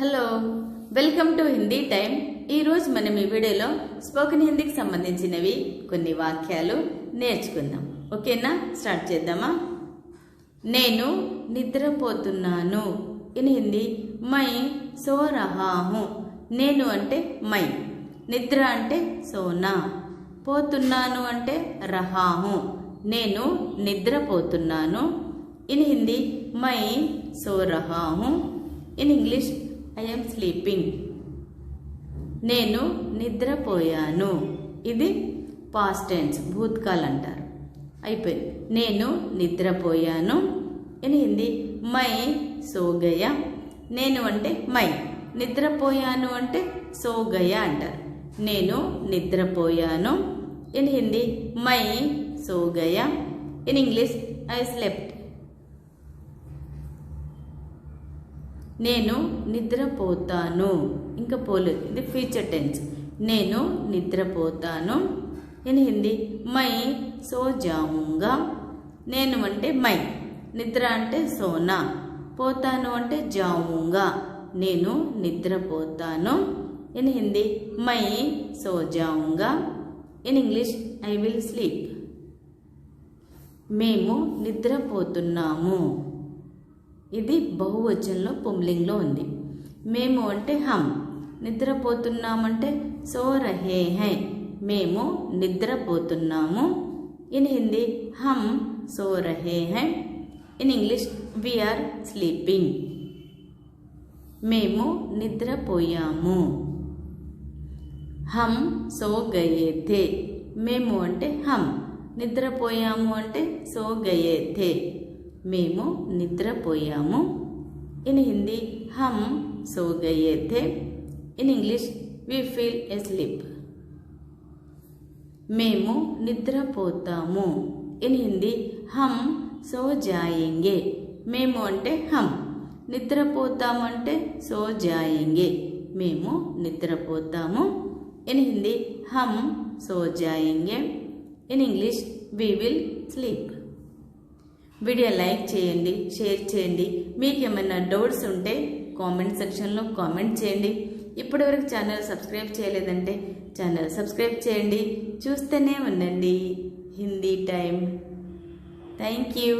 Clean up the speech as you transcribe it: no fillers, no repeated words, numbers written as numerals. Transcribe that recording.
Hello welcome to Hindi time. ఈ రోజు మనం ఈ వీడియోలో స్పోకెన్ హిందీకి సంబంధించినవి కొన్ని వాక్యాలు నేర్చుకుందాం। ఓకేనా, స్టార్ట్ చేద్దామా। నేను నిద్రపోతున్నాను। ఇన్ హిందీ మై సో రహా హూ। నేను అంటే మై, నిద్ర అంటే సోనా, పోతున్నాను అంటే రహా హూ। నేను నిద్రపోతున్నాను। ఇన్ హిందీ మై సో రహా హూ। In English I am sleeping। నేను నిద్రపోయాను, ఇది పాస్ట్ టెన్స్, భూతకాల్ అంటారు, అయిపోయింది। నేను నిద్రపోయాను। ఇన్ హిందీ మై సో గయా। నేను అంటే మై, నిద్రపోయాను అంటే సో గయా అంటారు। నేను నిద్రపోయాను। ఇన్ హిందీ మై సో గయా। In English I slept. నేను నిద్రపోతాను, ఇంకా పోలేదు, ఇది ఫ్యూచర్ టెన్స్। నేను నిద్రపోతాను। ఇన్ హిందీ మై సో జాऊंगा। నేను అంటే మై, నిద్ర అంటే సోనా, పోతాను అంటే జాऊंगा। నేను నిద్రపోతాను। ఇన్ హిందీ మై సో జాऊंगा। In English I will sleep. మేము నిద్రపోతున్నాము, ఇది బహువచనంలో పుంలింగ్లో ఉంది। మేము అంటే హమ్, నిద్రపోతున్నామంటే సో రహే హై, మేము నిద్రపోతున్నాము। ఇన్ హిందీ హమ్ సో రహే హై। In English we are sleeping. మేము నిద్రపోయాము। హమ్ సో గయే థే। మేము అంటే హమ్, నిద్రపోయాము అంటే సో గయే థే, మేము నిద్రపోయాము। ఇన్ హిందీ హమ్ సో గయే థే। In English we feel asleep. మేము నిద్రపోతాము। ఇన్ హిందీ హమ్ సో జాయేంగే। మేము అంటే హమ్, నిద్రపోతాము అంటే సో జాయేంగే, మేము నిద్రపోతాము। ఇన్ హిందీ హమ్ సో జాయేంగే। In English we will sleep. Video like చేయండి, షేర్ చేయండి। మీకు ఏమైనా డౌట్స్ ఉంటే కామెంట్ సెక్షన్లో కామెంట్ చేయండి। ఇప్పటివరకు ఛానల్ సబ్స్క్రైబ్ చేయలేదంటే ఛానల్ సబ్స్క్రైబ్ చేయండి। చూస్తూనే ఉండండి హిందీ టైం। Thank you.